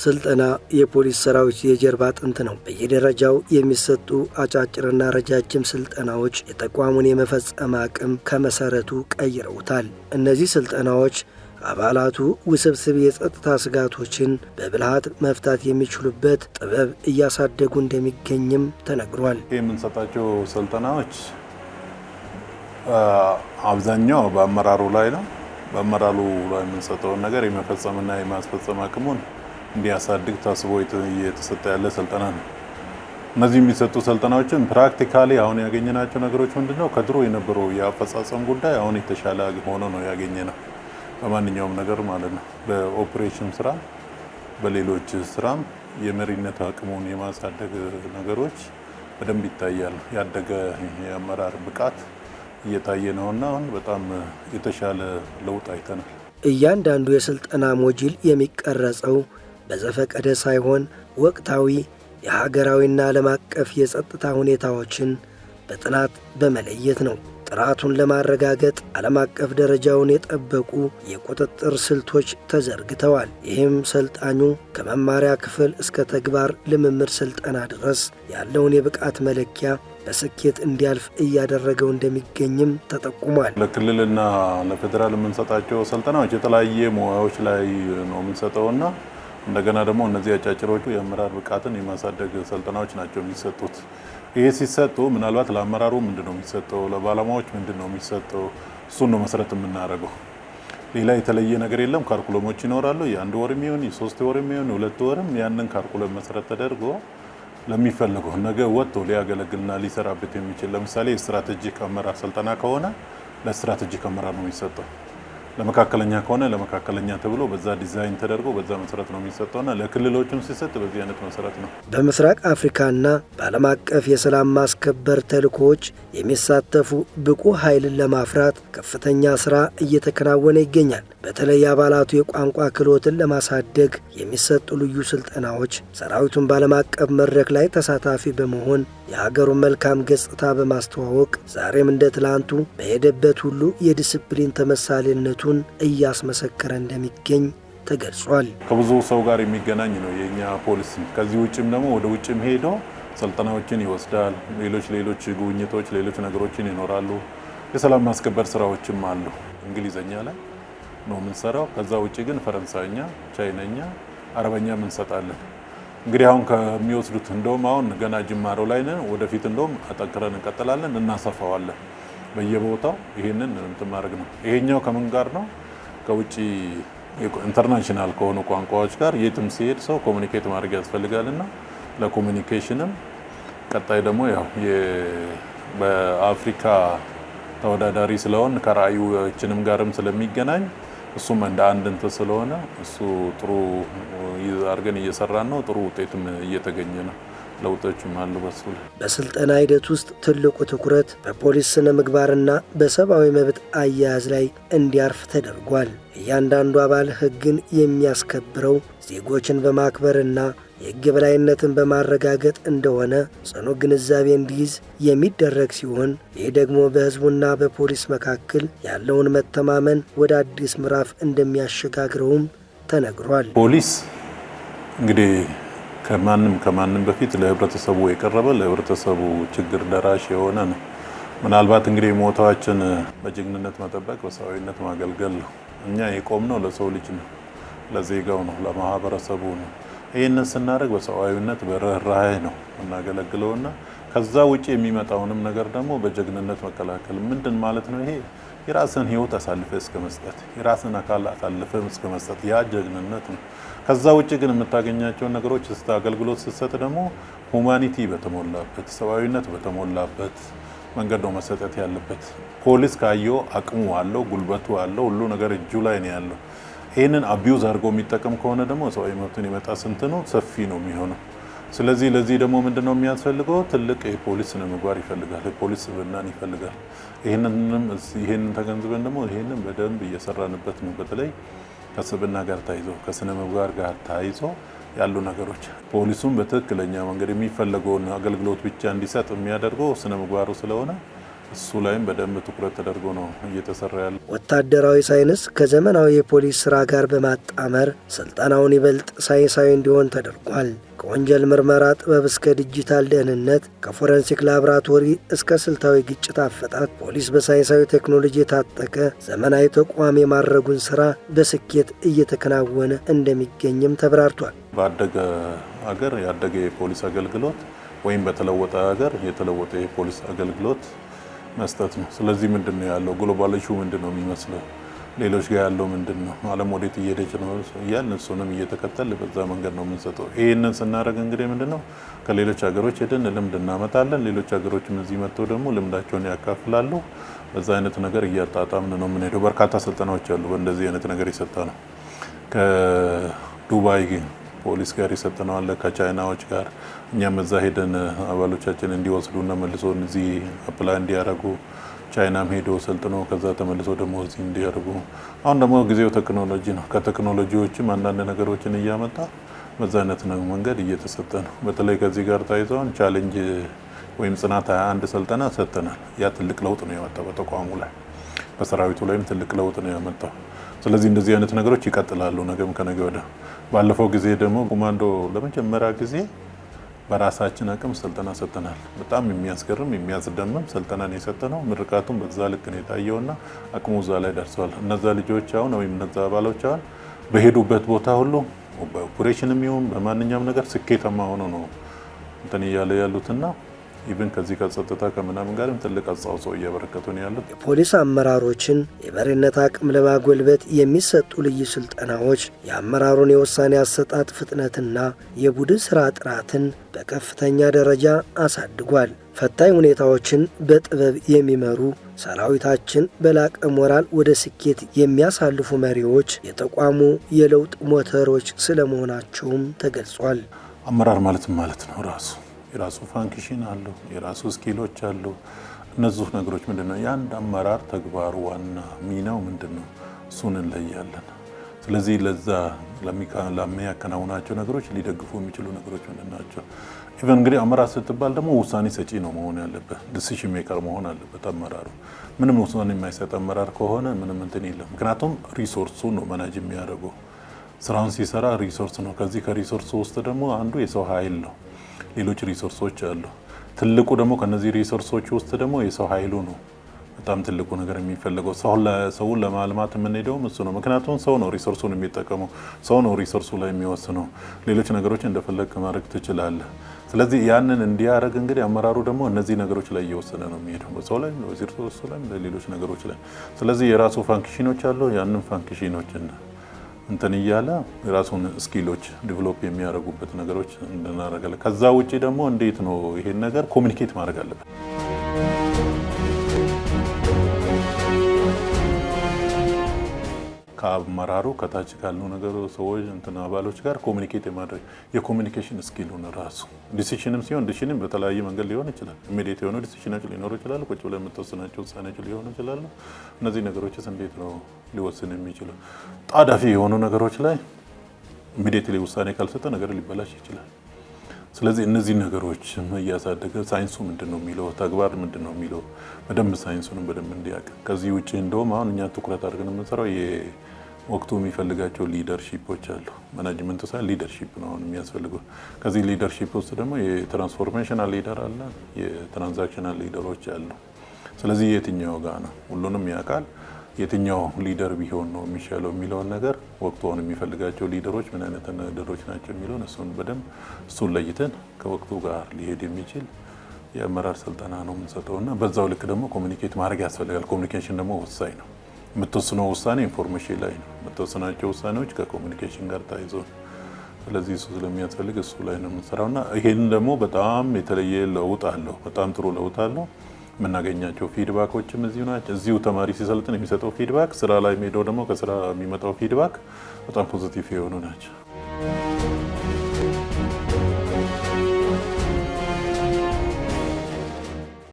ስልጠና የፖሊስ ሰራዊት የጀርባ አጥንት ነው። በየደረጃው የሚሰጡ አጫጭርና ረጃጅም ስልጠናዎች የተቋሙን የመፈጸም አቅም ከመሰረቱ ቀይረውታል። እነዚህ ስልጠናዎች አባላቱ ውስብስብ የጸጥታ ስጋቶችን በብልሃት መፍታት የሚችሉበት ጥበብ እያሳደጉ እንደሚገኝም ተነግሯል። የምንሰጣቸው ስልጠናዎች አብዛኛው በአመራሩ ላይ ነው። በአመራሩ ላይ የምንሰጠውን ነገር የመፈጸምና የማስፈጸም አቅሙን እንዲያሳድግ ታስቦ እየተሰጠ ያለ ስልጠና ነው። እነዚህ የሚሰጡ ስልጠናዎችን ፕራክቲካሊ አሁን ያገኘናቸው ነገሮች ምንድነው? ከድሮ የነበረው የአፈጻጸም ጉዳይ አሁን የተሻለ ሆኖ ነው ያገኘነው። በማንኛውም ነገር ማለት ነው። በኦፕሬሽን ስራ፣ በሌሎች ስራም የመሪነት አቅሙን የማሳደግ ነገሮች በደንብ ይታያሉ። ያደገ የአመራር ብቃት እየታየ ነውና አሁን በጣም የተሻለ ለውጥ አይተናል። እያንዳንዱ የስልጠና ሞጁል የሚቀረጸው በዘፈቀደ ሳይሆን ወቅታዊ የሀገራዊና ዓለም አቀፍ የጸጥታ ሁኔታዎችን በጥናት በመለየት ነው። ጥራቱን ለማረጋገጥ ዓለም አቀፍ ደረጃውን የጠበቁ የቁጥጥር ስልቶች ተዘርግተዋል። ይህም ሰልጣኙ ከመማሪያ ክፍል እስከ ተግባር ልምምድ ስልጠና ድረስ ያለውን የብቃት መለኪያ በስኬት እንዲያልፍ እያደረገው እንደሚገኝም ተጠቁሟል። ለክልልና ለፌዴራል የምንሰጣቸው ስልጠናዎች የተለያየ ሙያዎች ላይ ነው የምንሰጠውና እንደገና ደግሞ እነዚህ አጫጭሮቹ የአመራር ብቃትን የማሳደግ ስልጠናዎች ናቸው የሚሰጡት። ይሄ ሲሰጡ ምናልባት ለአመራሩ ምንድነው የሚሰጠው፣ ለባለሙያዎች ምንድነው የሚሰጠው፣ እሱን ነው መሰረት የምናደርገው። ሌላ የተለየ ነገር የለም። ካርኩለሞች ይኖራሉ። የአንድ ወር የሚሆን የሶስት ወር የሚሆን የሁለት ወርም ያንን ካርኩለም መሰረት ተደርጎ ለሚፈልገው ነገ ወጥቶ ሊያገለግልና ሊሰራበት የሚችል ለምሳሌ ስትራቴጂክ አመራር ስልጠና ከሆነ ለስትራቴጂክ አመራር ነው የሚሰጠው። ለመካከለኛ ከሆነ ለመካከለኛ ተብሎ በዛ ዲዛይን ተደርጎ በዛ መሰረት ነው የሚሰጠውና ለክልሎችም ሲሰጥ በዚህ አይነት መሰረት ነው። በምስራቅ አፍሪካና በዓለም አቀፍ የሰላም ማስከበር ተልእኮዎች የሚሳተፉ ብቁ ኃይልን ለማፍራት ከፍተኛ ስራ እየተከናወነ ይገኛል። በተለይ አባላቱ የቋንቋ ክህሎትን ለማሳደግ የሚሰጡ ልዩ ስልጠናዎች ሰራዊቱን በዓለም አቀፍ መድረክ ላይ ተሳታፊ በመሆን የሀገሩን መልካም ገጽታ በማስተዋወቅ ዛሬም እንደ ትላንቱ በሄደበት ሁሉ የዲስፕሊን ተመሳሌነቱን እያስመሰከረ እንደሚገኝ ተገልጿል። ከብዙ ሰው ጋር የሚገናኝ ነው የኛ ፖሊስ። ከዚህ ውጭም ደግሞ ወደ ውጭም ሄዶ ስልጠናዎችን ይወስዳል። ሌሎች ጉብኝቶች፣ ሌሎች ነገሮችን ይኖራሉ። የሰላም ማስከበር ስራዎችም አሉ። እንግሊዘኛ ላይ ነው የምንሰራው። ከዛ ውጭ ግን ፈረንሳይኛ፣ ቻይነኛ፣ አረበኛ እንሰጣለን። እንግዲህ አሁን ከሚወስዱት እንደውም አሁን ገና ጅማሮ ላይ ነን። ወደፊት እንደውም አጠንክረን እንቀጥላለን፣ እናሰፋዋለን። በየቦታው ይሄንን እንትን ማድረግ ነው። ይሄኛው ከምን ጋር ነው? ከውጪ ኢንተርናሽናል ከሆኑ ቋንቋዎች ጋር የትም ሲሄድ ሰው ኮሙኒኬት ማድረግ ያስፈልጋልና ለኮሙኒኬሽንም ቀጣይ ደግሞ ያው በአፍሪካ ተወዳዳሪ ስለሆን ከራእዮችንም ጋርም ስለሚገናኝ እሱም እንደ አንድ እንትን ስለሆነ እሱ ጥሩ አድርገን እየሰራን ነው። ጥሩ ውጤትም እየተገኘ ነው። ለውጦችም አሉ። በስልጠና ሂደት ውስጥ ትልቁ ትኩረት በፖሊስ ስነ ምግባርና በሰብአዊ መብት አያያዝ ላይ እንዲያርፍ ተደርጓል። እያንዳንዱ አባል ሕግን የሚያስከብረው ዜጎችን በማክበርና የሕግ የበላይነትን በማረጋገጥ እንደሆነ ጽኑ ግንዛቤ እንዲይዝ የሚደረግ ሲሆን ይህ ደግሞ በሕዝቡና በፖሊስ መካከል ያለውን መተማመን ወደ አዲስ ምዕራፍ እንደሚያሸጋግረውም ተነግሯል። ፖሊስ እንግዲህ ከማንም በፊት ለህብረተሰቡ የቀረበ ለህብረተሰቡ ችግር ደራሽ የሆነ ነው። ምናልባት እንግዲህ ሞታችን በጀግንነት መጠበቅ፣ በሰዋዊነት ማገልገል ነው። እኛ የቆምነው ለሰው ልጅ ነው፣ ለዜጋው ነው፣ ለማህበረሰቡ ነው። ይህንን ስናደርግ በሰዋዊነት በርህራሄ ነው እናገለግለውና ከዛ ውጪ የሚመጣውንም ነገር ደግሞ በጀግንነት መከላከል ምንድን ማለት ነው? ይሄ የራስን ህይወት አሳልፈ እስከ መስጠት፣ የራስን አካል አሳልፈ እስከ መስጠት ያ ጀግንነት ነው። ከዛ ውጪ ግን የምታገኛቸው ነገሮች አገልግሎት ስትሰጥ ደግሞ ሁማኒቲ በተሞላበት ሰዋዊነት በተሞላበት መንገድ ነው መሰጠት ያለበት። ፖሊስ ካየው አቅሙ አለው፣ ጉልበቱ አለው፣ ሁሉ ነገር እጁ ላይ ነው ያለው። ይህንን አቢዩዝ አድርጎ የሚጠቀም ከሆነ ደግሞ ሰዋዊ መብትን የመጣ ስንት ነው ሰፊ ነው የሚሆነው። ስለዚህ ለዚህ ደግሞ ምንድነው የሚያስፈልገው? ትልቅ የፖሊስ ስነ ምግባር ይፈልጋል፣ የፖሊስ ስብዕናን ይፈልጋል። ይህንን ተገንዝበን ደግሞ ይህንን በደንብ እየሰራንበት ነው። በተለይ ከስብዕና ጋር ታይዞ ከስነ ምግባር ጋር ታይዞ ያሉ ነገሮች ፖሊሱን በትክክለኛ መንገድ የሚፈለገውን አገልግሎት ብቻ እንዲሰጥ የሚያደርገው ስነ ምግባሩ ስለሆነ እሱ ላይም በደንብ ትኩረት ተደርጎ ነው እየተሰራ ያለ። ወታደራዊ ሳይንስ ከዘመናዊ የፖሊስ ስራ ጋር በማጣመር ስልጠናውን ይበልጥ ሳይንሳዊ እንዲሆን ተደርጓል። ከወንጀል ምርመራ ጥበብ እስከ ዲጂታል ደህንነት፣ ከፎረንሲክ ላቦራቶሪ እስከ ስልታዊ ግጭት አፈታት ፖሊስ በሳይንሳዊ ቴክኖሎጂ የታጠቀ ዘመናዊ ተቋም የማድረጉን ስራ በስኬት እየተከናወነ እንደሚገኝም ተብራርቷል። ባደገ ሀገር ያደገ የፖሊስ አገልግሎት ወይም በተለወጠ ሀገር የተለወጠ የፖሊስ አገልግሎት መስጠት ነው። ስለዚህ ምንድነው ያለው ግሎባላይዜሽኑ ምንድነው የሚመስለው፣ ሌሎች ጋር ያለው ምንድነው፣ ዓለም ወዴት እየሄደች ነው እያልን እሱንም እየተከተል በዛ መንገድ ነው የምንሰጠው። ይሄንን ስናደርግ እንግዲህ ምንድነው ከሌሎች ሀገሮች ሄደን ልምድ እናመጣለን። ሌሎች ሀገሮችም እዚህ መጥተው ደግሞ ልምዳቸውን ያካፍላሉ። በዛ አይነት ነገር እያጣጣምን ነው የምንሄደው። በርካታ ስልጠናዎች አሉ በእንደዚህ አይነት ነገር የሰጠ ነው። ከዱባይ ፖሊስ ጋር የሰጠነው አለ፣ ከቻይናዎች ጋር እኛም እዛ ሄደን አባሎቻችን እንዲወስዱና መልሶ እዚህ አፕላይ እንዲያደርጉ ቻይናም ሄዶ ሰልጥኖ ከዛ ተመልሶ ደግሞ እዚህ እንዲያደርጉ። አሁን ደግሞ ጊዜው ቴክኖሎጂ ነው። ከቴክኖሎጂዎችም አንዳንድ ነገሮችን እያመጣ በዛ አይነት መንገድ እየተሰጠ ነው። በተለይ ከዚህ ጋር ታይዘውን ቻሌንጅ ወይም ጽናት 21 ስልጠና ሰጥተናል። ያ ትልቅ ለውጥ ነው ያመጣው በተቋሙ ላይ፣ በሰራዊቱ ላይም ትልቅ ለውጥ ነው ያመጣው። ስለዚህ እንደዚህ አይነት ነገሮች ይቀጥላሉ ነገም ከነገ ወዲያ። ባለፈው ጊዜ ደግሞ ኮማንዶ ለመጀመሪያ ጊዜ በራሳችን አቅም ስልጠና ሰጥተናል። በጣም የሚያስገርም የሚያስደምም ስልጠና ነው የሰጠነው። ምርቃቱም በዛ ልክ ነው የታየውና አቅሙ እዛ ላይ ደርሰዋል። እነዛ ልጆች አሁን ወይም እነዛ አባሎች አሁን በሄዱበት ቦታ ሁሉ በኦፕሬሽንም ይሁን በማንኛውም ነገር ስኬታማ ሆኖ ነው እንትን እያለ ያሉትና ኢቭን ከዚህ ከጸጥታ ከምናምን ጋርም ትልቅ አስተዋጽኦ እያበረከቱ ነው ያሉት። የፖሊስ አመራሮችን የመሪነት አቅም ለማጎልበት የሚሰጡ ልዩ ስልጠናዎች የአመራሩን የውሳኔ አሰጣጥ ፍጥነትና የቡድን ስራ ጥራትን በከፍተኛ ደረጃ አሳድጓል። ፈታኝ ሁኔታዎችን በጥበብ የሚመሩ ሰራዊታችን በላቀ ሞራል ወደ ስኬት የሚያሳልፉ መሪዎች የተቋሙ የለውጥ ሞተሮች ስለመሆናቸውም ተገልጿል። አመራር ማለት ነው የራሱ ፋንክሽን አለው፣ የራሱ ስኪሎች አሉ። እነዚህ ነገሮች ምንድነው የአንድ አመራር ተግባሩ ዋና ሚናው ምንድነው እሱን እንለያለን። ስለዚህ ለዛ ለሚያከናውናቸው ነገሮች ሊደግፉ የሚችሉ ነገሮች ምንድናቸው? ኢቨን እንግዲህ አመራር ስትባል ደግሞ ውሳኔ ሰጪ ነው መሆን ያለበት፣ ዲሲሽን ሜከር መሆን አለበት አመራሩ። ምንም ውሳኔ የማይሰጥ አመራር ከሆነ ምንም እንትን የለም። ምክንያቱም ሪሶርሱ ነው መናጅ የሚያደርገው። ስራውን ሲሰራ ሪሶርስ ነው። ከዚህ ከሪሶርሱ ውስጥ ደግሞ አንዱ የሰው ኃይል ነው። ሌሎች ሪሶርሶች አሉ። ትልቁ ደግሞ ከነዚህ ሪሶርሶች ውስጥ ደግሞ የሰው ኃይሉ ነው በጣም ትልቁ ነገር የሚፈልገው። ሰውን ለማልማት የምንሄደውም እሱ ነው። ምክንያቱም ሰው ነው ሪሶርሱን የሚጠቀመው፣ ሰው ነው ሪሶርሱ ላይ የሚወስነው። ሌሎች ነገሮች እንደፈለግ ማድረግ ትችላለህ። ስለዚህ ያንን እንዲያደርግ እንግዲህ አመራሩ ደግሞ እነዚህ ነገሮች ላይ እየወሰነ ነው የሚሄደው፣ በሰው ላይ፣ በሪሶርሱ ላይ፣ ሌሎች ነገሮች ላይ። ስለዚህ የራሱ ፋንክሽኖች አሉ። ያንን ፋንክሽኖችን እንትን እያለ የራሱን ስኪሎች ዲቨሎፕ የሚያደርጉበት ነገሮች እንድናደርጋለን። ከዛ ውጪ ደግሞ እንዴት ነው ይሄን ነገር ኮሚኒኬት ማድረግ አለበት። ከአመራሩ ከታች ካሉ ነገሩ ሰዎች እንትን አባሎች ጋር ኮሚኒኬት የማድረግ የኮሚኒኬሽን ስኪሉን ራሱ ዲሲሽንም ሲሆን ዲሲሽንም በተለያየ መንገድ ሊሆን ይችላል። ኢሚዲየት የሆኑ ዲሲሽኖች ሊኖሩ ይችላሉ። ቁጭ ብለን የምትወስናቸው ውሳኔዎች ሊሆኑ ይችላሉ። እነዚህ ነገሮችስ እንዴት ነው ሊወስን የሚችለው? ጣዳፊ የሆኑ ነገሮች ላይ ኢሚዲየትሊ ውሳኔ ካልሰጠ ነገር ሊበላሽ ይችላል። ስለዚህ እነዚህ ነገሮች እያሳደገ ሳይንሱ ምንድነው የሚለው ተግባር ምንድነው የሚለው በደንብ ሳይንሱንም በደንብ እንዲያውቅ። ከዚህ ውጪ እንደውም አሁን እኛ ትኩረት አድርገን የምንሰራው ወቅቱ የሚፈልጋቸው ሊደርሺፖች አሉ። ማናጅመንቱ ሳይሆን ሊደርሺፕ ነው አሁን የሚያስፈልገው። ከዚህ ሊደርሺፕ ውስጥ ደግሞ የትራንስፎርሜሽናል ሊደር አለ፣ የትራንዛክሽናል ሊደሮች አሉ። ስለዚህ የትኛው ጋር ነው ሁሉንም ያውቃል፣ የትኛው ሊደር ቢሆን ነው የሚሻለው የሚለውን ነገር ወቅቱ አሁን የሚፈልጋቸው ሊደሮች ምን አይነት ሊደሮች ናቸው የሚለውን እሱን ለይተን ከወቅቱ ጋር ሊሄድ የሚችል የአመራር ስልጠና ነው የምንሰጠው እና በዛው ልክ ደግሞ ኮሚኒኬት ማድረግ ያስፈልጋል። ኮሚኒኬሽን ደግሞ ወሳኝ ነው። የምትወስነው ውሳኔ ኢንፎርሜሽን ላይ ነው። የምትወስናቸው ውሳኔዎች ከኮሚኒኬሽን ጋር ታይዞ ነው። ስለዚህ እሱ ስለሚያስፈልግ እሱ ላይ ነው የምንሰራው እና ይሄን ደግሞ በጣም የተለየ ለውጥ አለው። በጣም ጥሩ ለውጥ አለው። የምናገኛቸው ፊድባኮችም እዚሁ ናቸው። እዚሁ ተማሪ ሲሰልጥን የሚሰጠው ፊድባክ፣ ስራ ላይ ሄደው ደግሞ ከስራ የሚመጣው ፊድባክ በጣም ፖዚቲቭ የሆኑ ናቸው።